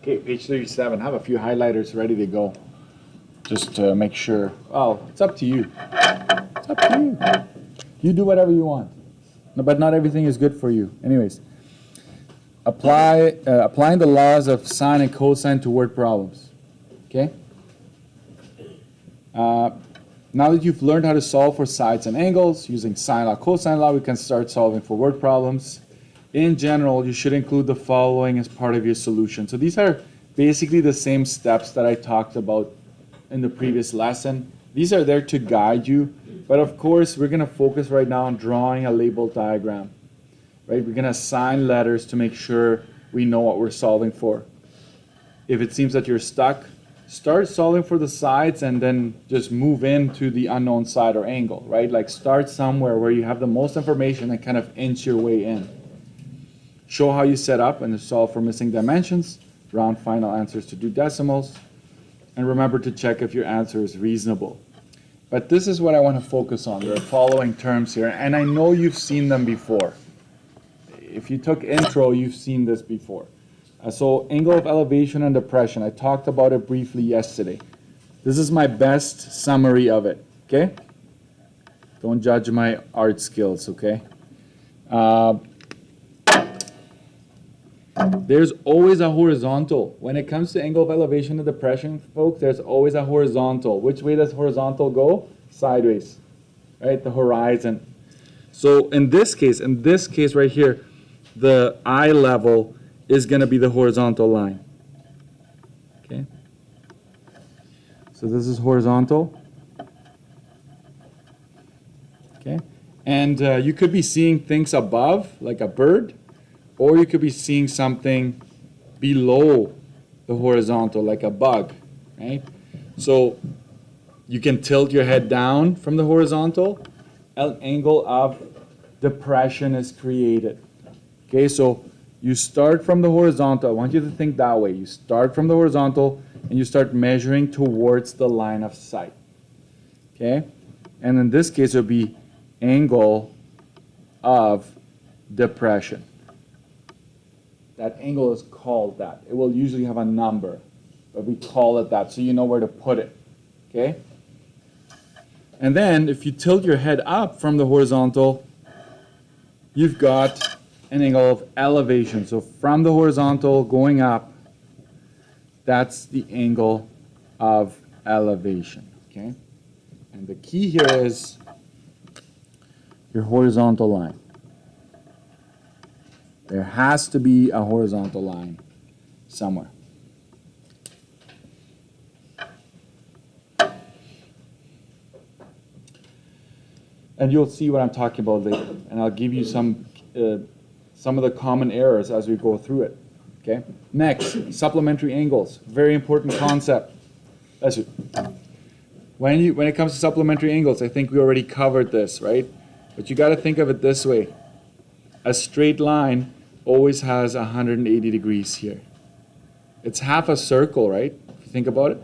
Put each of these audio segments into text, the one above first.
Okay, page 37. I have a few highlighters ready to go. Just to make sure. Well, it's up to you. It's up to you. You do whatever you want. No, but not everything is good for you. Anyways, applying the laws of sine and cosine to word problems. Okay? Now that you've learned how to solve for sides and angles using sine law, cosine law, we can start solving for word problems. In general, you should include the following as part of your solution. So these are basically the same steps that I talked about in the previous lesson. These are there to guide you, but of course we're going to focus right now on drawing a label diagram. Right? We're going to assign letters to make sure we know what we're solving for. If it seems that you're stuck, start solving for the sides and then just move into the unknown side or angle, right? Like start somewhere where you have the most information and kind of inch your way in. Show how you set up and solve for missing dimensions, round final answers to do decimals, and remember to check if your answer is reasonable. But this is what I want to focus on. There are following terms here, and I know you've seen them before. If you took intro, you've seen this before. So angle of elevation and depression, I talked about it briefly yesterday. This is my best summary of it, okay? Don't judge my art skills, okay? There's always a horizontal. When it comes to angle of elevation and depression, folks, there's always a horizontal. Which way does horizontal go? Sideways, right? The horizon. So in this case right here, the eye level is going to be the horizontal line. Okay? So this is horizontal. Okay? And you could be seeing things above, like a bird, or you could be seeing something below the horizontal, like a bug, right? So you can tilt your head down from the horizontal, an angle of depression is created. Okay, so you start from the horizontal. I want you to think that way. You start from the horizontal and you start measuring towards the line of sight. Okay? And in this case, it would be angle of depression. That angle is called that. It will usually have a number, but we call it that so you know where to put it. Okay? And then if you tilt your head up from the horizontal, you've got an angle of elevation. So from the horizontal going up, that's the angle of elevation. Okay? And the key here is your horizontal line. There has to be a horizontal line somewhere. And you'll see what I'm talking about later. And I'll give you some of the common errors as we go through it. Okay? Next, supplementary angles. Very important concept. When it comes to supplementary angles, I think we already covered this, right? But you got to think of it this way. A straight line always has 180 degrees here. It's half a circle, right? If you think about it.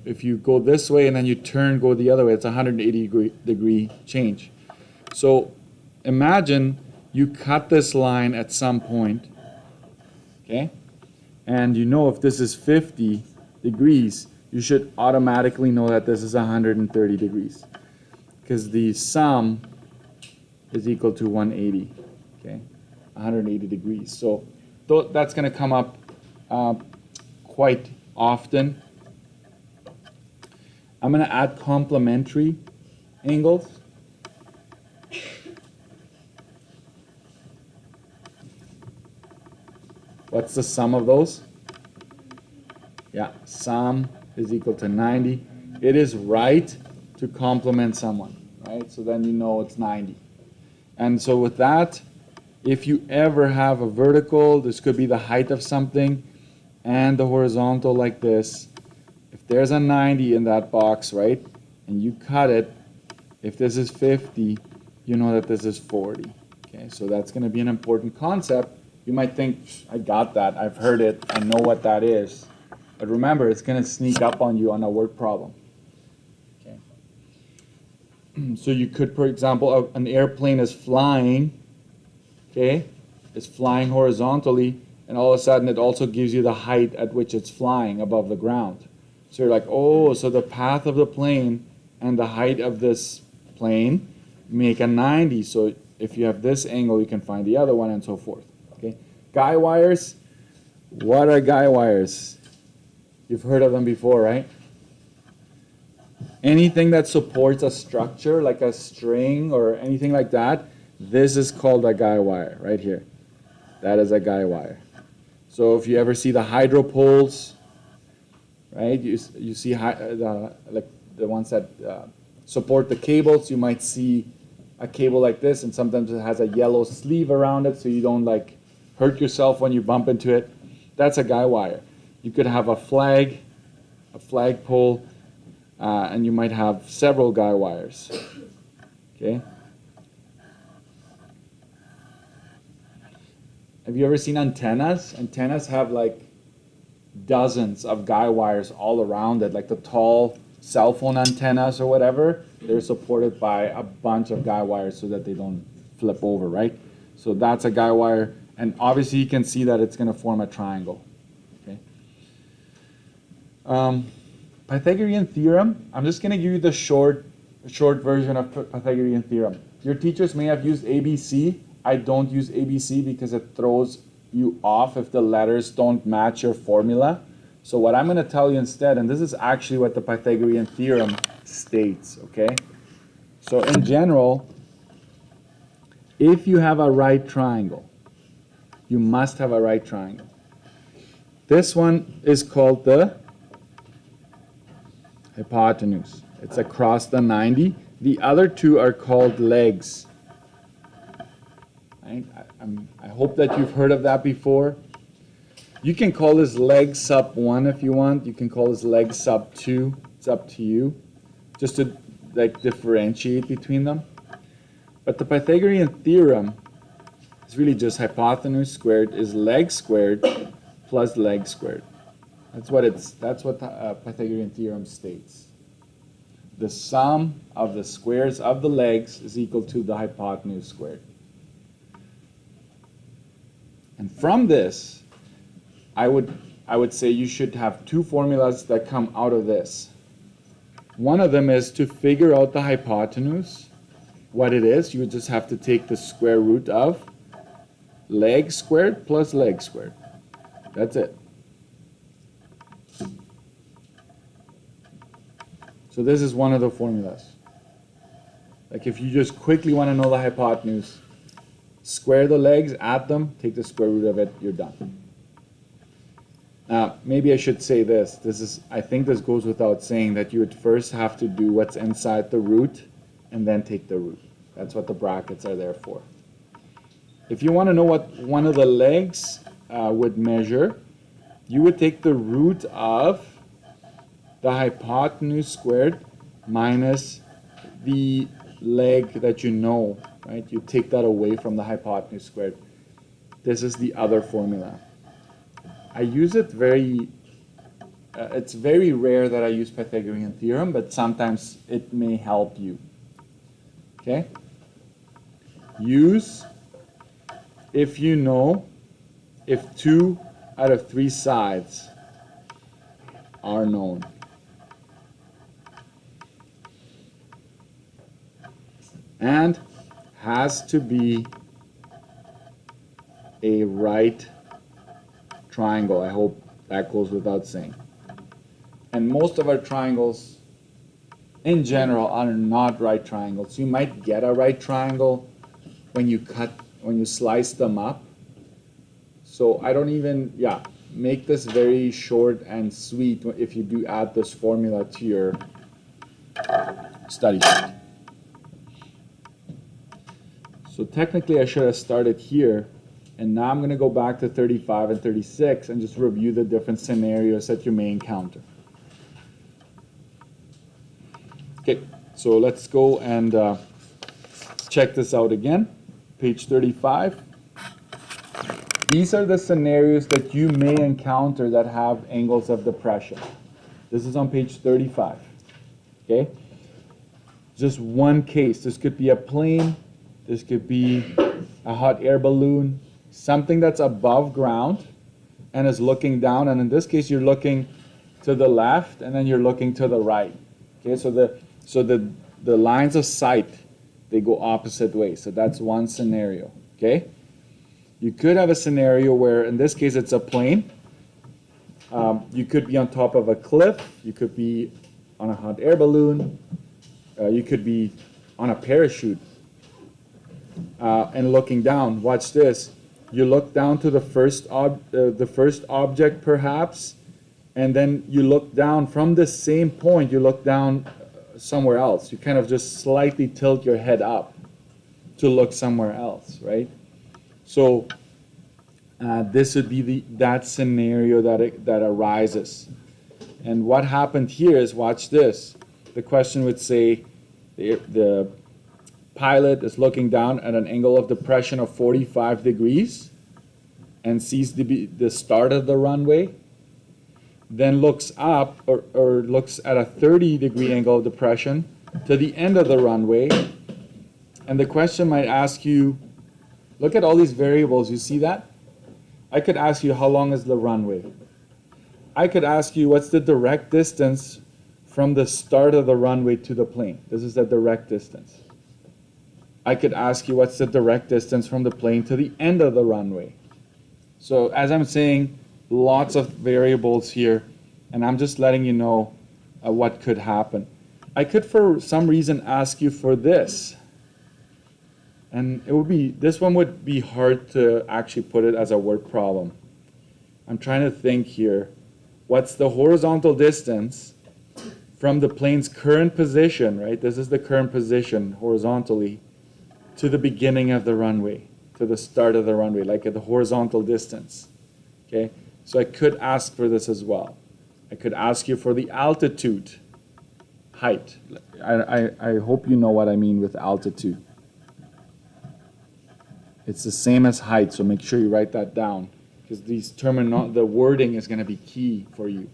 If you go this way and then you turn, go the other way, it's a 180 degree change. So imagine you cut this line at some point, okay? And you know if this is 50 degrees, you should automatically know that this is 130 degrees. Because the sum is equal to 180, okay? 180 degrees. So that's going to come up quite often. I'm going to add complementary angles. What's the sum of those? Yeah, sum is equal to 90. It is right to complement someone, right? So then you know it's 90. And so with that, if you ever have a vertical, this could be the height of something, and the horizontal like this. If there's a 90 in that box, right, and you cut it, if this is 50, you know that this is 40. Okay, so that's going to be an important concept. You might think, I got that, I've heard it, I know what that is. But remember, it's going to sneak up on you on a word problem. Okay. So you could, for example, an airplane is flying, okay, is flying horizontally, and all of a sudden it also gives you the height at which it's flying above the ground. So you're like, oh, so the path of the plane and the height of this plane make a 90. So if you have this angle, you can find the other one, and so forth. Okay, guy wires. What are guy wires? You've heard of them before, right? Anything that supports a structure, like a string or anything like that, this is called a guy wire right here. That is a guy wire. So if you ever see the hydro poles, right? You see like the ones that support the cables. You might see a cable like this, and sometimes it has a yellow sleeve around it, so you don't like hurt yourself when you bump into it. That's a guy wire. You could have a flagpole, and you might have several guy wires. Okay. Have you ever seen antennas? Antennas have like dozens of guy wires all around it, like the tall cell phone antennas or whatever. They're supported by a bunch of guy wires so that they don't flip over, right? So that's a guy wire, and obviously you can see that it's going to form a triangle. Okay. Pythagorean theorem. I'm just going to give you the short version of Pythagorean theorem. Your teachers may have used ABC. I don't use ABC because it throws you off if the letters don't match your formula. So what I'm going to tell you instead, and this is actually what the Pythagorean theorem states, okay? So in general, if you have a right triangle, you must have a right triangle. This one is called the hypotenuse. It's across the 90. The other two are called legs. I hope that you've heard of that before. You can call this leg sub 1 if you want. You can call this leg sub 2. It's up to you, just to like differentiate between them. But the Pythagorean theorem is really just hypotenuse squared is leg squared plus leg squared. That's what the Pythagorean theorem states. The sum of the squares of the legs is equal to the hypotenuse squared. And from this, I would say you should have two formulas that come out of this. One of them is to figure out the hypotenuse, what it is. You would just have to take the square root of leg squared plus leg squared. That's it. So this is one of the formulas. Like if you just quickly want to know the hypotenuse, square the legs, add them, take the square root of it, you're done. Now, maybe I should say this. I think this goes without saying that you would first have to do what's inside the root and then take the root. That's what the brackets are there for. If you want to know what one of the legs would measure, you would take the root of the hypotenuse squared minus the leg that you know, right? You take that away from the hypotenuse squared. This is the other formula. I use it it's very rare that I use Pythagorean theorem, but sometimes it may help you. Okay? Use if you know if 2 out of 3 sides are known. And has to be a right triangle. I hope that goes without saying. And most of our triangles in general are not right triangles. You might get a right triangle when you slice them up. So I don't even, make this very short and sweet if you do add this formula to your study sheet. So technically I should have started here, and now I'm going to go back to 35 and 36 and just review the different scenarios that you may encounter. Okay, so let's go and check this out again. Page 35. These are the scenarios that you may encounter that have angles of depression. This is on page 35. Okay? Just one case. This could be a plane. This could be a hot air balloon. Something that's above ground, and is looking down, and in this case you're looking to the left and then you're looking to the right. Okay, so the lines of sight, they go opposite ways. So that's one scenario. Okay, you could have a scenario where in this case it's a plane. You could be on top of a cliff, you could be on a hot air balloon, you could be on a parachute and looking down. Watch this. You look down to the first object perhaps, and then you look down from the same point, you look down somewhere else. You kind of just slightly tilt your head up to look somewhere else, right? So this would be that scenario that arises. And what happened here is, watch this. The question would say the pilot is looking down at an angle of depression of 45 degrees and sees the start of the runway, then looks up or looks at a 30-degree angle of depression to the end of the runway. And the question might ask you, look at all these variables, you see that? I could ask you, how long is the runway? I could ask you, what's the direct distance from the start of the runway to the plane? This is the direct distance. I could ask you, what's the direct distance from the plane to the end of the runway? So as I'm saying, lots of variables here, and I'm just letting you know what could happen. I could, for some reason, ask you for this. And this one would be hard to actually put it as a word problem. I'm trying to think here. What's the horizontal distance from the plane's current position, right? This is the current position horizontally to the beginning of the runway, to the start of the runway, like at the horizontal distance. Okay? So I could ask for this as well. I could ask you for the altitude, height. I hope you know what I mean with altitude. It's the same as height, so make sure you write that down, because the wording is going to be key for you.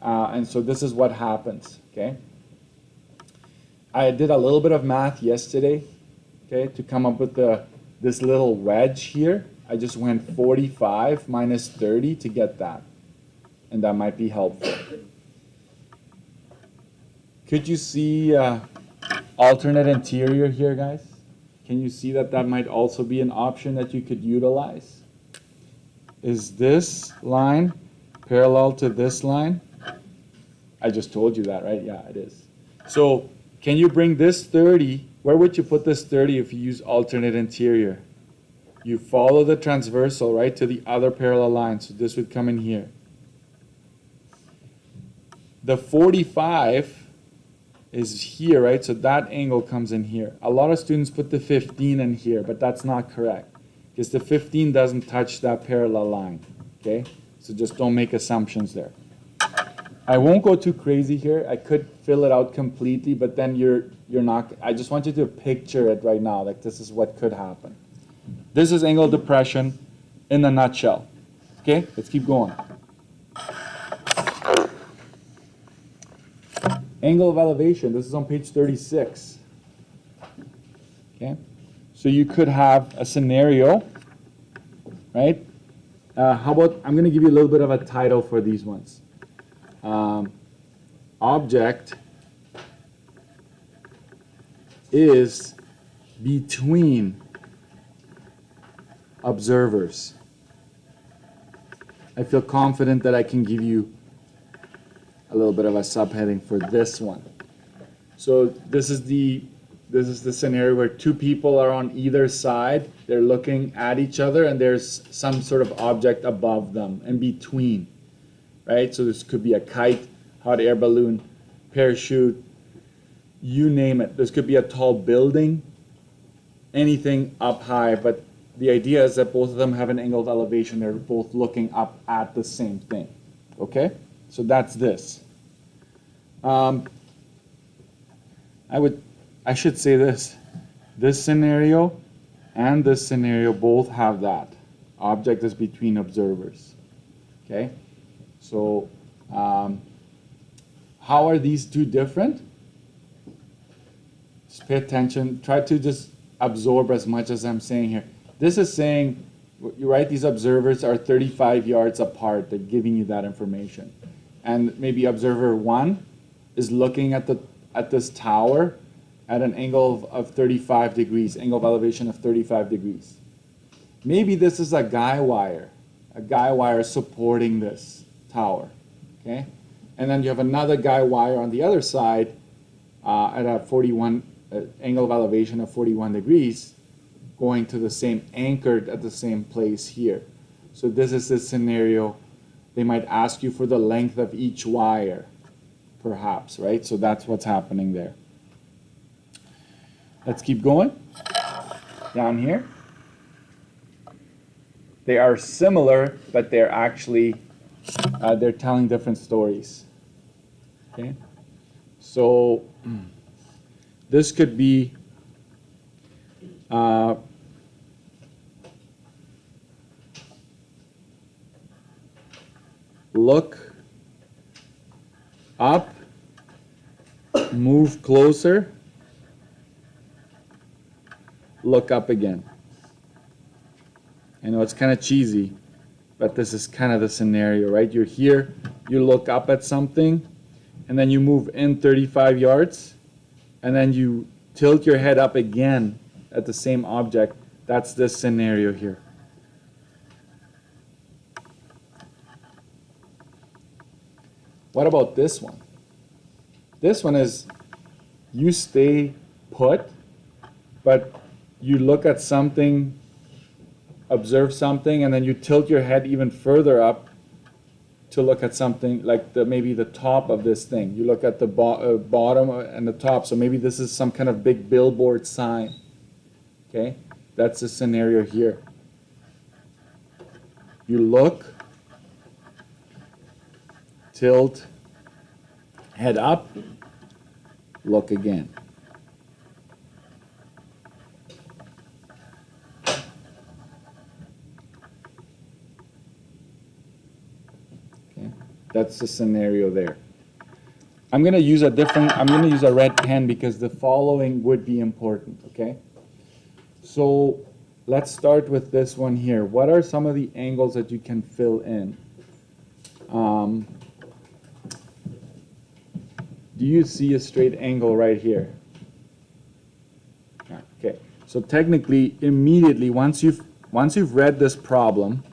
And so this is what happens. Okay. I did a little bit of math yesterday. Okay, to come up with this little wedge here. I just went 45 minus 30 to get that, and that might be helpful. Could you see alternate interior here, guys? Can you see that might also be an option that you could utilize? Is this line parallel to this line? I just told you that, right? Yeah, it is. So can you bring this 30? Where would you put this 30 if you use alternate interior? You follow the transversal, right, to the other parallel line. So this would come in here. The 45 is here, right? So that angle comes in here. A lot of students put the 15 in here, but that's not correct, because the 15 doesn't touch that parallel line, okay? So just don't make assumptions there. I won't go too crazy here. I could fill it out completely, but then you're not. I just want you to picture it right now, like this is what could happen. This is angle of depression in a nutshell. Okay, let's keep going. Angle of elevation, this is on page 36. Okay, so you could have a scenario, right? How about, I'm going to give you a little bit of a title for these ones. Object is between observers. I feel confident that I can give you a little bit of a subheading for this one. So this is the scenario where two people are on either side. They're looking at each other, and there's some sort of object above them in between, right? So this could be a kite, hot air balloon, parachute, you name it. This could be a tall building, anything up high, but the idea is that both of them have an angle of elevation. They're both looking up at the same thing. Okay? So that's this. I should say this. This scenario and this scenario both have that. Object is between observers. Okay? So how are these two different? Just pay attention. Try to just absorb as much as I'm saying here. This is saying you write these observers are 35 yards apart. They're giving you that information. And maybe observer 1 is looking at this tower at an angle of 35 degrees, angle of elevation of 35 degrees. Maybe this is a guy wire supporting this tower, okay? And then you have another guy wire on the other side at a 41 angle of elevation of 41 degrees, going to the same, anchored at the same place here. So this is the scenario. They might ask you for the length of each wire, perhaps, right? So that's what's happening there. Let's keep going. Down here. They are similar, but they're actually, they're telling different stories. Okay? So this could be look up, move closer, look up again. I know it's kind of cheesy, but this is kind of the scenario, right? You're here, you look up at something, and then you move in 35 yards, and then you tilt your head up again at the same object. That's this scenario here. What about this one? This one is you stay put, but you look at something, observe something, and then you tilt your head even further up to look at something like maybe the top of this thing. You look at the bottom and the top, so maybe this is some kind of big billboard sign. Okay, that's the scenario here. You look, tilt, head up, look again. Okay, that's the scenario there. I'm going to use a red pen because the following would be important, okay? So let's start with this one here. What are some of the angles that you can fill in? Do you see a straight angle right here? Okay, so technically, immediately, once you've read this problem,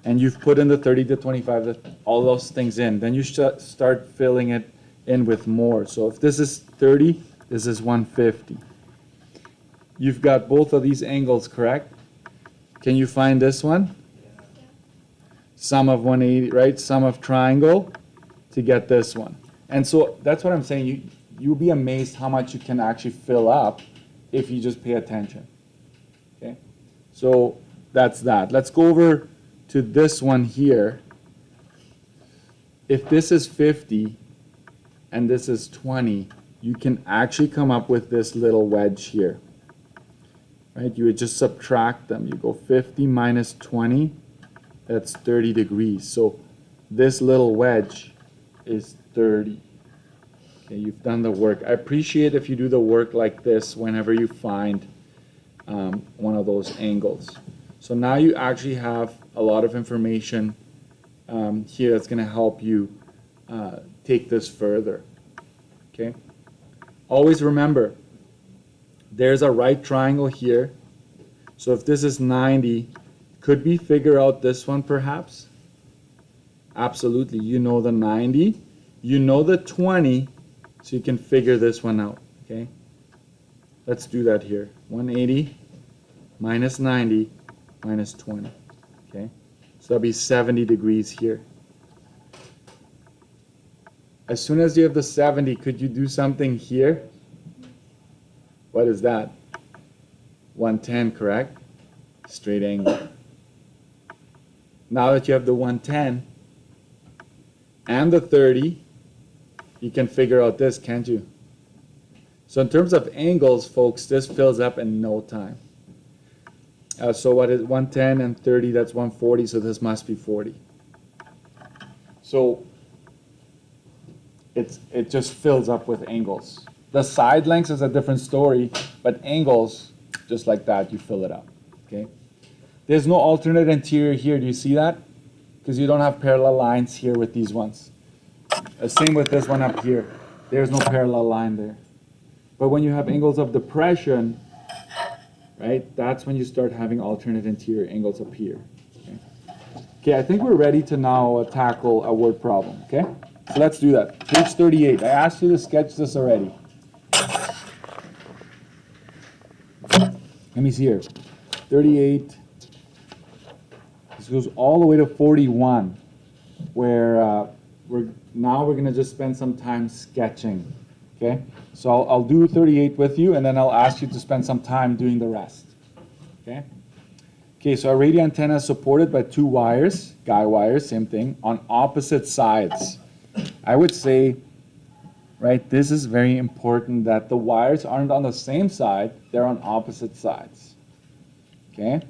and you've put in the 30 to 25, all those things in, then you start filling it in with more. So if this is 30, this is 150. You've got both of these angles correct. Can you find this one? Sum of 180, right? Sum of triangle to get this one. And so that's what I'm saying. You'll be amazed how much you can actually fill up if you just pay attention. Okay? So that's that. Let's go over to this one here. If this is 50 and this is 20, you can actually come up with this little wedge here. Right? You would just subtract them. You go 50 minus 20, that's 30 degrees. So this little wedge is 30. Okay, you've done the work. I appreciate if you do the work like this whenever you find one of those angles. So now you actually have a lot of information here that's going to help you take this further. Okay. Always remember, there's a right triangle here. So if this is 90, could we figure out this one perhaps? Absolutely. You know the 90. You know the 20, so you can figure this one out. Okay. Let's do that here. 180 minus 90 minus 20. Okay. So that'll be 70 degrees here. As soon as you have the 70, could you do something here? What is that? 110, correct? Straight angle. Now that you have the 110 and the 30, you can figure out this, can't you? So in terms of angles, folks, this fills up in no time. So what is 110 and 30? That's 140, so this must be 40. So it just fills up with angles. The side lengths is a different story, but angles, just like that, you fill it up. Okay. There's no alternate interior here. Do you see that? Because you don't have parallel lines here with these ones. Same with this one up here. There's no parallel line there. But when you have angles of depression, right, that's when you start having alternate interior angles up here. Okay, I think we're ready to now tackle a word problem, okay? So let's do that. Page 38. I asked you to sketch this already. Let me see here. 38. This goes all the way to 41, where we're going to just spend some time sketching, okay? So I'll do 38 with you, and then I'll ask you to spend some time doing the rest, okay? Okay, so our radio antenna is supported by two wires, guy wires, same thing, on opposite sides. I would say, right, this is very important that the wires aren't on the same side, they're on opposite sides, okay?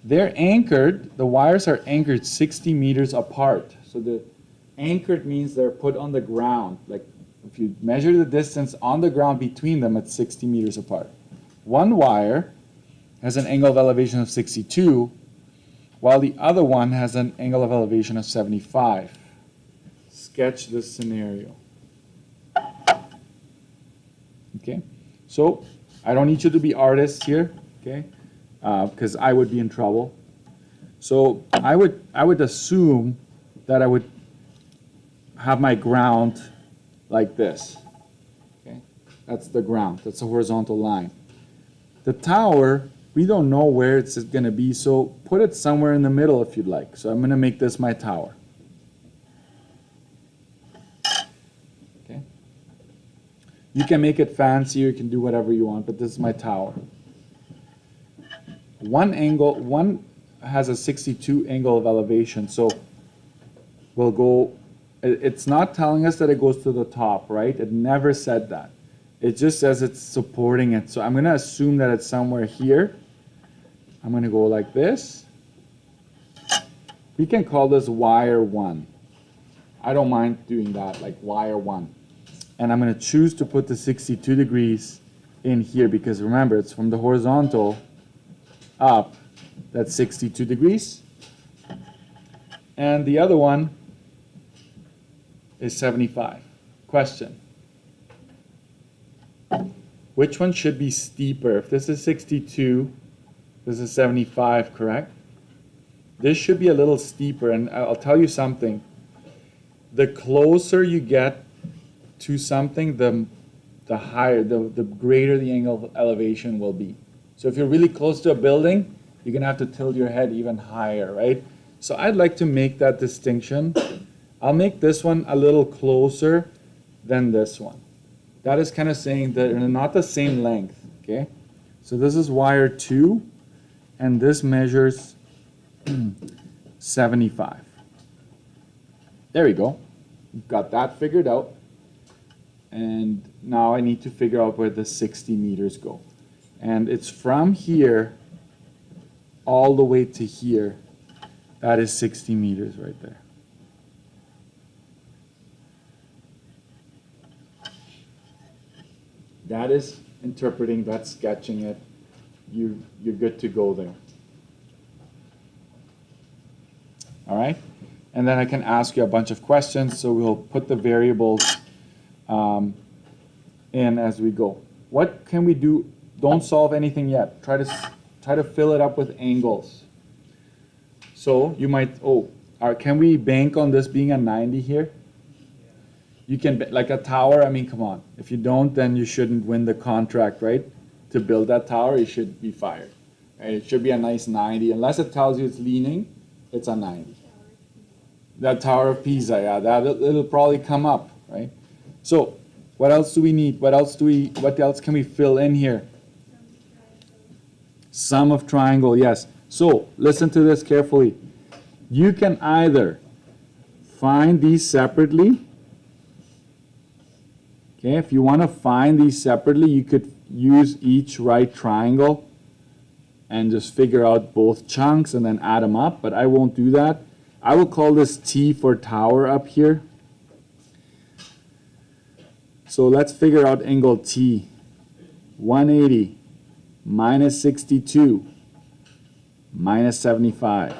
They're anchored, the wires are anchored 60 meters apart. So the anchored means they're put on the ground. Like if you measure the distance on the ground between them, it's 60 meters apart. One wire has an angle of elevation of 62, while the other one has an angle of elevation of 75. Sketch this scenario. Okay, so I don't need you to be artists here, okay? Because I would be in trouble. So I would assume that I would have my ground like this. Okay, that's the ground. That's the horizontal line. The tower, we don't know where it's going to be, so put it somewhere in the middle if you'd like. So I'm going to make this my tower. Okay. You can make it fancy, you can do whatever you want, but this is my tower. One has a 62 angle of elevation, so we'll go, it's not telling us that it goes to the top, right? It never said that. It just says it's supporting it. So I'm going to assume that it's somewhere here. I'm going to go like this. We can call this wire 1. I don't mind doing that, like wire 1. And I'm going to choose to put the 62 degrees in here because remember, it's from the horizontal up, that's 62 degrees. And the other one is 75. Question. Which one should be steeper? If this is 62, this is 75, correct? This should be a little steeper, and I'll tell you something. The closer you get to something, the higher, the greater the angle of elevation will be. So if you're really close to a building, you're going to have to tilt your head even higher, right? So I'd like to make that distinction. I'll make this one a little closer than this one. That is kind of saying that they're not the same length, okay? So this is wire 2, and this measures 75. There we go. We've got that figured out. And now I need to figure out where the 60 meters go. And it's from here all the way to here. That is 60 meters right there. That is interpreting, that's sketching it. You're good to go there. All right? And then I can ask you a bunch of questions, so we'll put the variables in as we go. What can we do? Don't solve anything yet. Try to fill it up with angles. So you might, can we bank on this being a 90 here? You can, like a tower, I mean, come on. If you don't, then you shouldn't win the contract, right? To build that tower, you should be fired. Right? It should be a nice 90. Unless it tells you it's leaning, it's a 90. That Tower of Pisa, yeah, it'll probably come up, right? So what else do we need? What else can we fill in here? Sum of triangle, yes. So listen to this carefully. You can either find these separately. Okay, if you want to find these separately, you could use each right triangle and just figure out both chunks and then add them up, but I won't do that. I will call this T for tower up here. So let's figure out angle T. 180 minus 62 minus 75.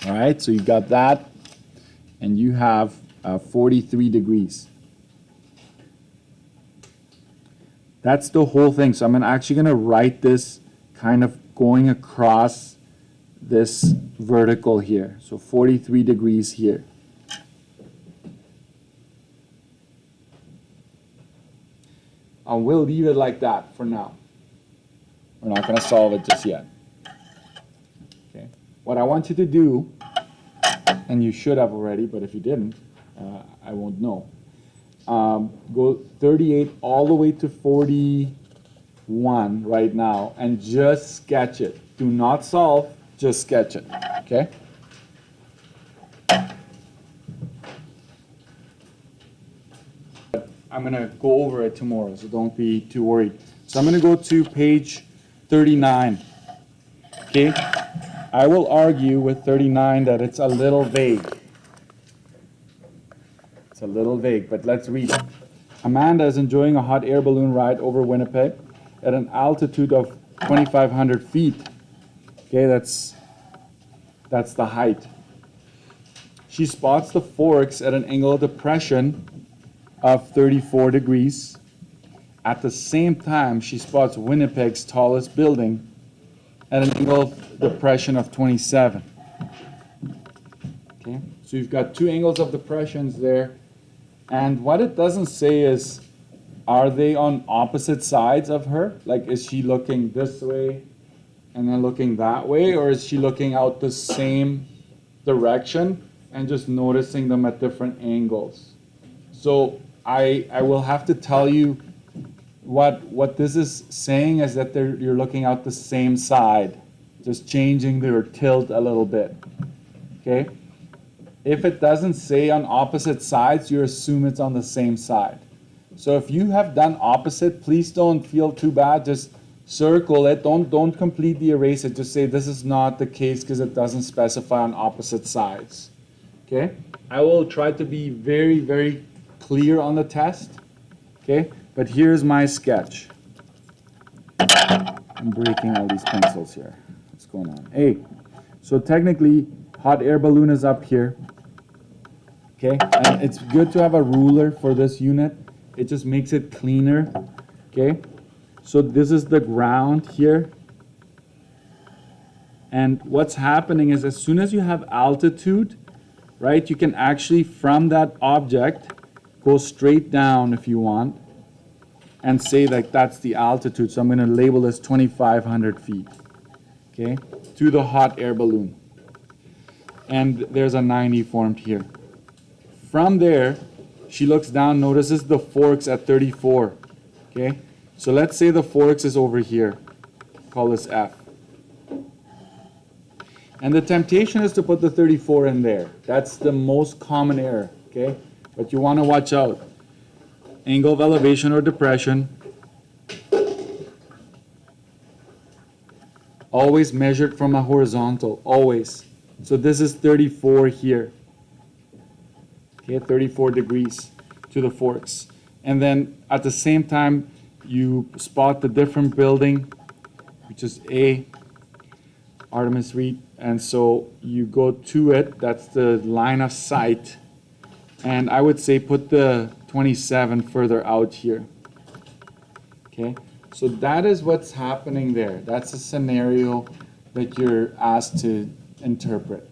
All right, so you got that, and you have 43 degrees. That's the whole thing. So I'm actually going to write this kind of going across this vertical here. So 43 degrees here. And we'll leave it like that for now. We're not going to solve it just yet. Okay. What I want you to do, and you should have already, but if you didn't, I won't know. Go 38 all the way to 41 right now and just sketch it. Do not solve, just sketch it. Okay? I'm going to go over it tomorrow, so don't be too worried. So I'm going to go to page 39. Okay? I will argue with 39 that it's a little vague. It's a little vague, but let's read it. Amanda is enjoying a hot air balloon ride over Winnipeg at an altitude of 2,500 feet. Okay, that's the height. She spots the forks at an angle of depression of 34 degrees. At the same time, she spots Winnipeg's tallest building at an angle of depression of 27. Okay, so you've got two angles of depressions there. And what it doesn't say is, are they on opposite sides of her? Like, is she looking this way and then looking that way? Or is she looking out the same direction and just noticing them at different angles? So I will have to tell you what this is saying is that you're looking out the same side, just changing their tilt a little bit. Okay? If it doesn't say on opposite sides, you assume it's on the same side. So if you have done opposite, please don't feel too bad. Just circle it. Don't completely erase it. Just say this is not the case because it doesn't specify on opposite sides. Okay? I will try to be very, very clear on the test. Okay? But here's my sketch. I'm breaking all these pencils here. What's going on? Hey, so technically, hot air balloon is up here. Okay? And it's good to have a ruler for this unit. It just makes it cleaner. Okay? So this is the ground here. And what's happening is as soon as you have altitude, right, you can actually, from that object, go straight down if you want and say like that's the altitude. So I'm going to label this 2,500 feet, okay, to the hot air balloon. And there's a 90 formed here. From there, she looks down, notices the forks at 34, okay? So let's say the forks is over here. Call this F. And the temptation is to put the 34 in there. That's the most common error, okay? But you want to watch out. Angle of elevation or depression. Always measured from a horizontal, always. So this is 34 here. Okay, 34 degrees to the forks. And then at the same time, you spot the different building, which is A, Artemis Reed. And so you go to it, that's the line of sight. And I would say put the 27 further out here. Okay, so that is what's happening there. That's a scenario that you're asked to interpret.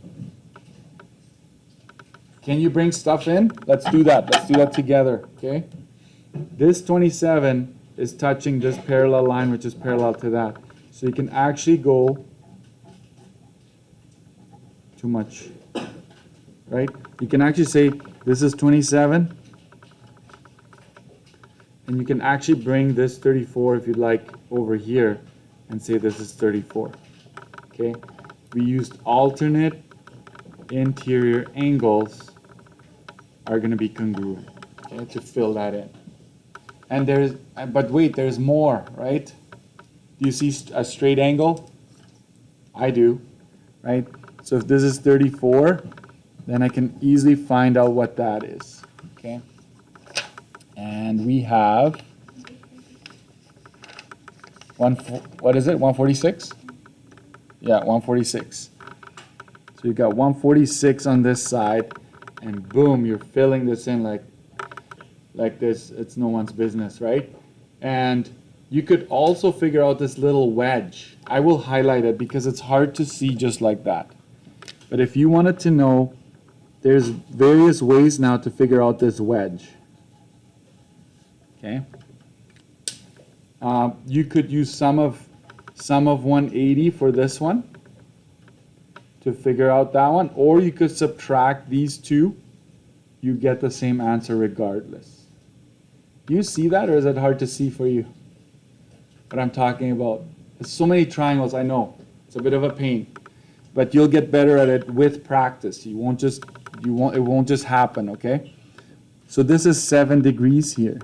Can you bring stuff in? Let's do that. Let's do that together, okay? This 27 is touching this parallel line, which is parallel to that. So you can actually go too much, right? You can actually say this is 27, and you can actually bring this 34 if you'd like over here and say this is 34, okay? We used alternate interior angles are going to be congruent, okay, to fill that in. And there's, but wait, there's more, right? Do you see a straight angle? I do, right? So if this is 34, then I can easily find out what that is, okay? And we have What is it? 146? Yeah, 146. So you got 146 on this side, and boom, you're filling this in like this. It's no one's business, right? And you could also figure out this little wedge. I will highlight it because it's hard to see just like that. But if you wanted to know, there's various ways now to figure out this wedge. Okay. You could use sum of 180 for this one to figure out that one, or you could subtract these two. You get the same answer regardless. Do you see that, or is it hard to see for you what I'm talking about? There's so many triangles, I know. It's a bit of a pain, but you'll get better at it with practice. It won't just happen, okay? So this is 7 degrees here.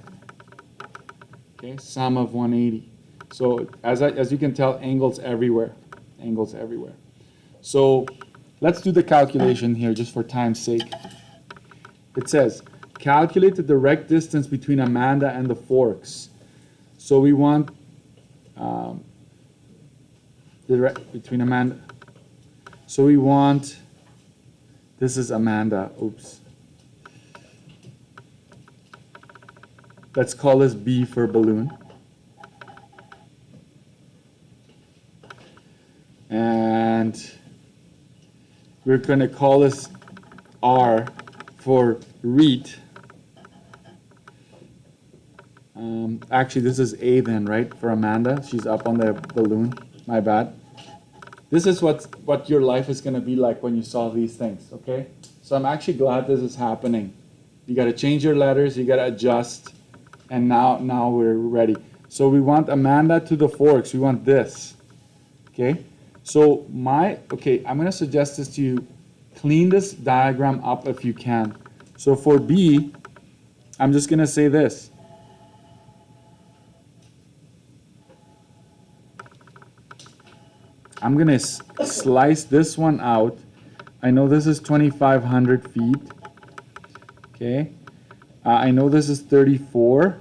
Okay, sum of 180. So as you can tell, angles everywhere. Angles everywhere. So let's do the calculation here just for time's sake. It says, calculate the direct distance between Amanda and the forks. So we want between Amanda. So we want, this is Amanda, oops. Let's call this B for balloon. And we're going to call this R for Reet. Actually, this is A then, right, for Amanda. She's up on the balloon. My bad. This is what your life is going to be like when you solve these things, okay? So I'm actually glad this is happening. You got to change your letters. You got to adjust. And now we're ready. So we want Amanda to the forks. We want this, okay? So I'm going to suggest this to you. Clean this diagram up if you can. So for B, I'm just going to say this. I'm going to slice this one out. I know this is 2,500 feet. Okay. I know this is 34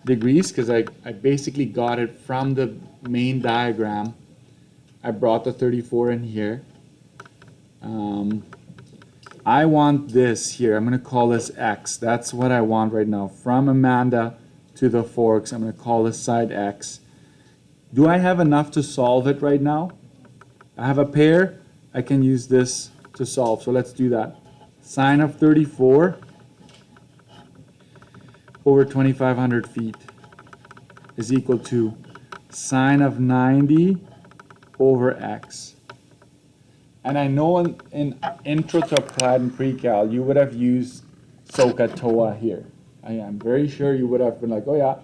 degrees because I basically got it from the main diagram. I brought the 34 in here. I want this here. I'm going to call this X. That's what I want right now. From Amanda to the forks, I'm going to call this side X. Do I have enough to solve it right now? I have a pair. I can use this to solve. So let's do that. Sine of 34 over 2,500 feet is equal to sine of 90 over X. And I know in Intro to Applied and Pre-Cal, you would have used SOHCAHTOA here. I am very sure you would have been like, oh yeah,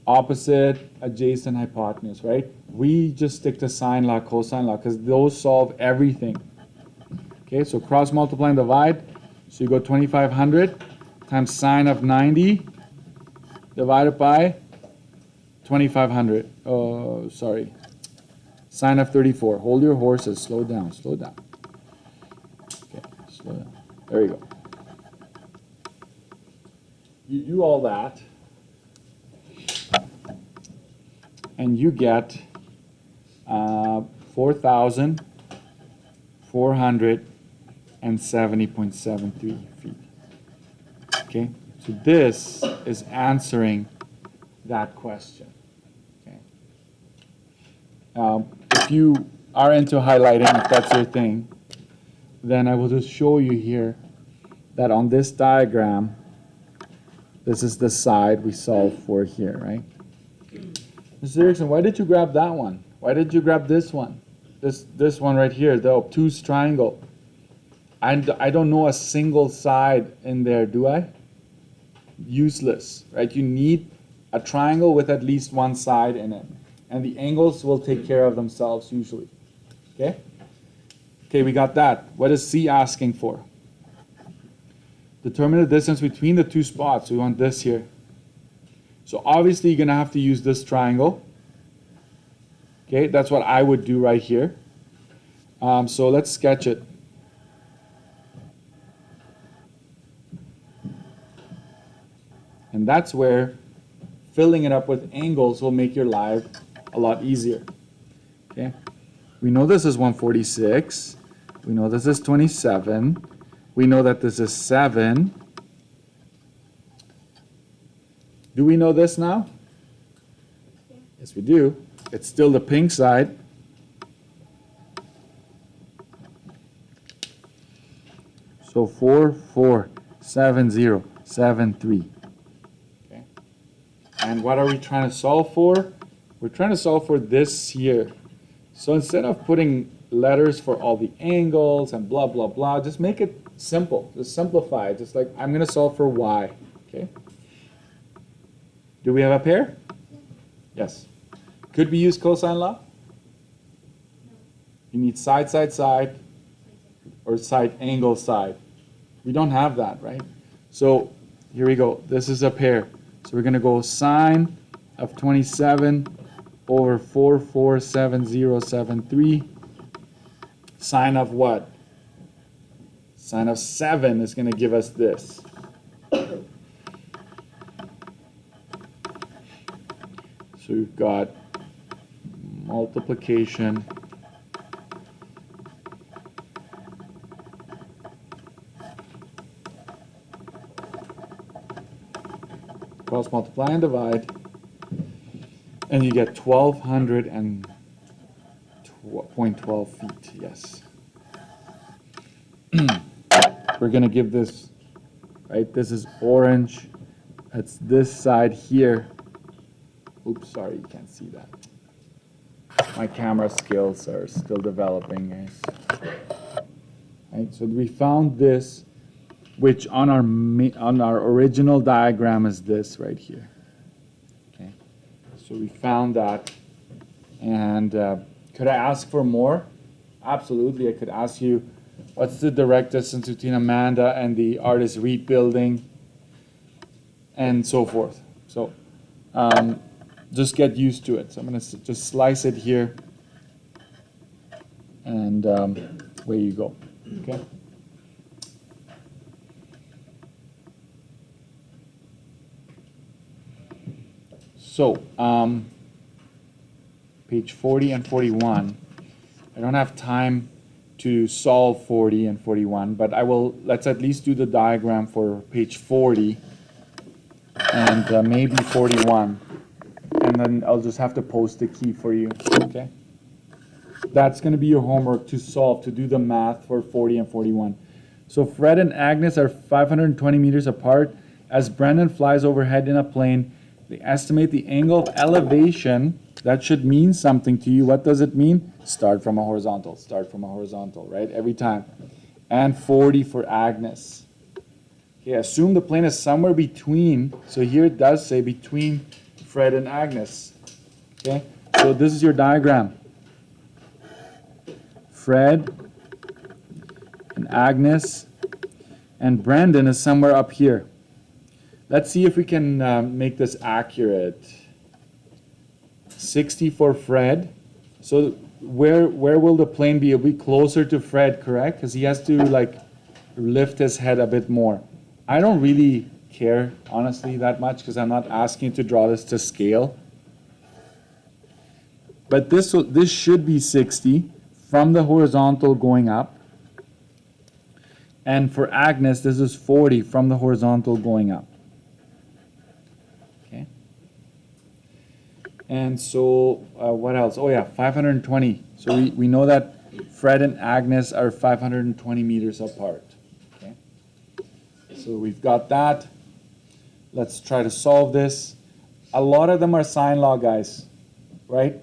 opposite, adjacent, hypotenuse, right? We just stick to sine law, cosine law, because those solve everything. Okay, so cross multiply and divide. So you go 2,500 times sine of 90 divided by 2,500. Oh, sorry. Sine of 34. Hold your horses. Slow down. Slow down. Okay, slow down. There you go. You do all that, and you get 4,470.73 feet. Okay, so this is answering that question. Okay. If you are into highlighting, if that's your thing, then I will just show you here that on this diagram, this is the side we solve for here, right? Mr. Erickson, why did you grab that one? Why did you grab this one? This one right here, the obtuse triangle. I don't know a single side in there, do I? Useless, right? You need a triangle with at least one side in it. And the angles will take care of themselves usually. Okay? Okay, we got that. What is C asking for? Determine the distance between the two spots. We want this here. So obviously you're going to have to use this triangle. Okay, that's what I would do right here. So let's sketch it. And that's where filling it up with angles will make your life a lot easier. Okay, we know this is 146. We know this is 27. We know that this is 7. Do we know this now? Yeah. Yes, we do. It's still the pink side. So 4, 4, 7, 0, 7, 3. Okay. And what are we trying to solve for? We're trying to solve for this here. So instead of putting letters for all the angles and blah, blah, blah, just make it simple. Just simplify it. Just like, I'm going to solve for y. Okay. Do we have a pair? Yes. Could we use cosine law? You need side, side, side, or side, angle, side. We don't have that, right? So here we go. This is a pair. So we're going to go sine of 27 over 4, 4, 7, 0, 7, 3. Sine of what? Sine of 7 is going to give us this. So we've got multiplication cross multiply and divide, and you get 1200.12 feet. Yes. We're going to give this, right? This is orange. That's this side here. Oops, sorry, you can't see that. My camera skills are still developing, guys. Right, so we found this, which on our original diagram is this right here. Okay, so we found that, and could I ask for more? Absolutely, I could ask you, what's the direct distance between Amanda and the Artist Reed building, and so forth. So. Just get used to it. So I'm going to just slice it here, and away you go. Okay. So page 40 and 41. I don't have time to solve 40 and 41, but I will. Let's at least do the diagram for page 40 and maybe 41. And then I'll just have to post the key for you, okay? That's going to be your homework to solve, to do the math for 40 and 41. So Fred and Agnes are 520 meters apart. As Brandon flies overhead in a plane, they estimate the angle of elevation. That should mean something to you. What does it mean? Start from a horizontal. Start from a horizontal, right? Every time. And 40 for Agnes. Okay, assume the plane is somewhere between. So here it does say between Fred and Agnes. Okay, so this is your diagram. Fred and Agnes, and Brandon is somewhere up here. Let's see if we can make this accurate. 60 for Fred. So where will the plane be? It'll be closer to Fred, correct? Because he has to like lift his head a bit more. I don't really care honestly that much because I'm not asking you to draw this to scale, but this should be 60 from the horizontal going up, and for Agnes this is 40 from the horizontal going up. Okay, and so what else? Oh yeah, 520. So we know that Fred and Agnes are 520 meters apart. Okay, so we've got that. Let's try to solve this. A lot of them are sine law, guys, right?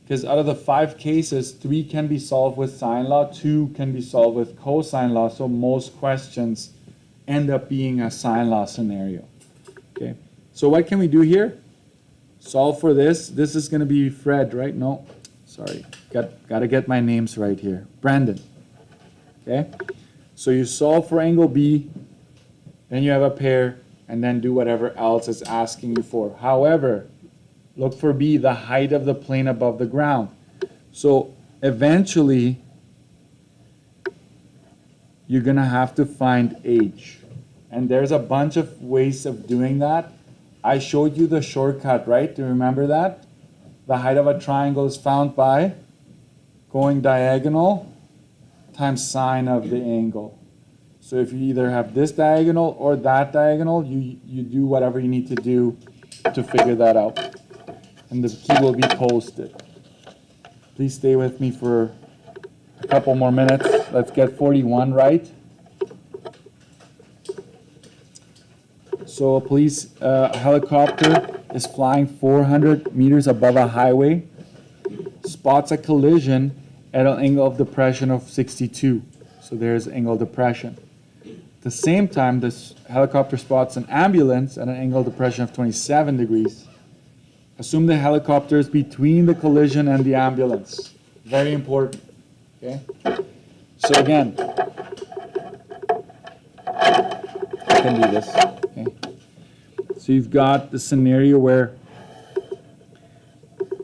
Because out of the 5 cases, 3 can be solved with sine law, 2 can be solved with cosine law, so most questions end up being a sine law scenario. Okay, so what can we do here? Solve for this. This is going to be Fred, right? No, sorry. Got to get my names right here. Brandon. Okay, so you solve for angle B, then you have a pair, and then do whatever else it's asking you for. However, look for B, the height of the plane above the ground. So eventually, you're going to have to find H. And there's a bunch of ways of doing that. I showed you the shortcut, right? Do you remember that? The height of a triangle is found by going diagonal times sine of the angle. So if you either have this diagonal or that diagonal, you do whatever you need to do to figure that out. And the key will be posted. Please stay with me for a couple more minutes. Let's get 41 right. So a police helicopter is flying 400 meters above a highway, spots a collision at an angle of depression of 62. So there's angle of depression. At the same time, this helicopter spots an ambulance at an angle of depression of 27 degrees. Assume the helicopter is between the collision and the ambulance. Very important. Okay? So again, I can do this. Okay? So you've got the scenario where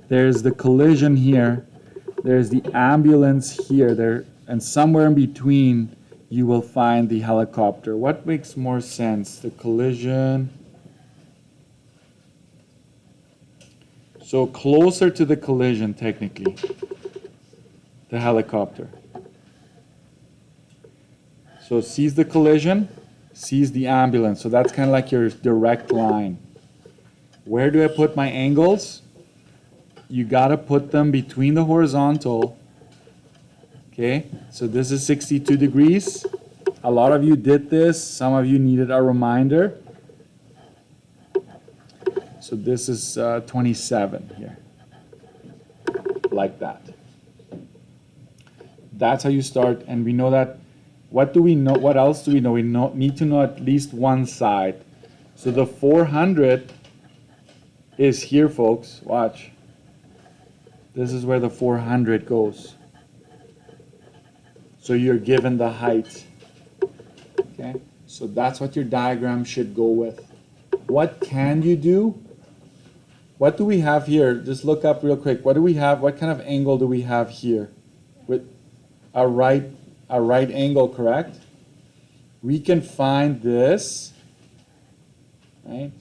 there's the collision here, there's the ambulance here, and somewhere in between you will find the helicopter. What makes more sense? The collision. So closer to the collision, technically, the helicopter. So sees the collision, sees the ambulance. So that's kind of like your direct line. Where do I put my angles? You got to put them between the horizontal. Okay, so this is 62 degrees. A lot of you did this. Some of you needed a reminder. So this is 27 here, like that. That's how you start, and we know that. What do we know? What else do we know? We need to know at least one side. So the 400 is here, folks. Watch. This is where the 400 goes. So you're given the height. Okay? So that's what your diagram should go with. What can you do? What do we have here? Just look up real quick. What do we have? What kind of angle do we have here? With a right angle, correct? We can find this. Right?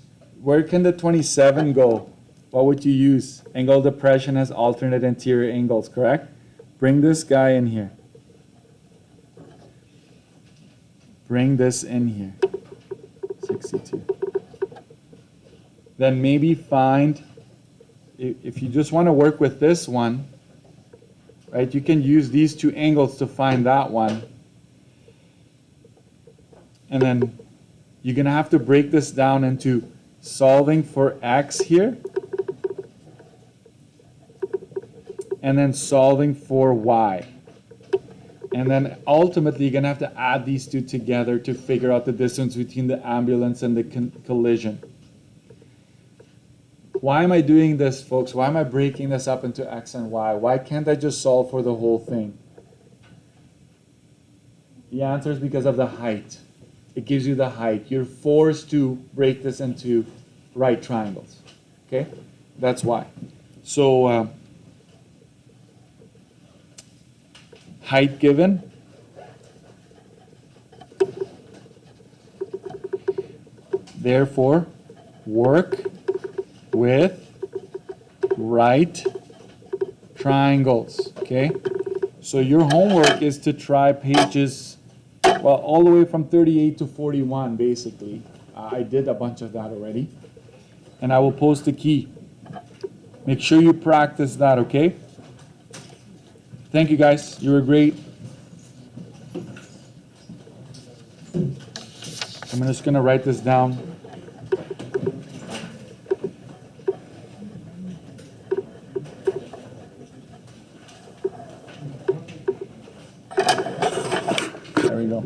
Where can the 27 go? What would you use? Angle of depression has alternate interior angles, correct? Bring this guy in here. Bring this in here. 62. Then maybe find, if you just want to work with this one, right, you can use these two angles to find that one. And then you're going to have to break this down into solving for x here, and then solving for y. And then ultimately you're going to have to add these two together to figure out the distance between the ambulance and the collision. Why am I doing this, folks? Why am I breaking this up into x and y? Why can't I just solve for the whole thing? The answer is because of the height. It gives you the height. You're forced to break this into right triangles. Okay? That's why. So, height given. Therefore, work with right triangles. Okay? So your homework is to try pages, well, all the way from 38 to 41, basically. I did a bunch of that already. And I will post a key. Make sure you practice that, okay? Thank you, guys. You were great. I'm just going to write this down. There we go.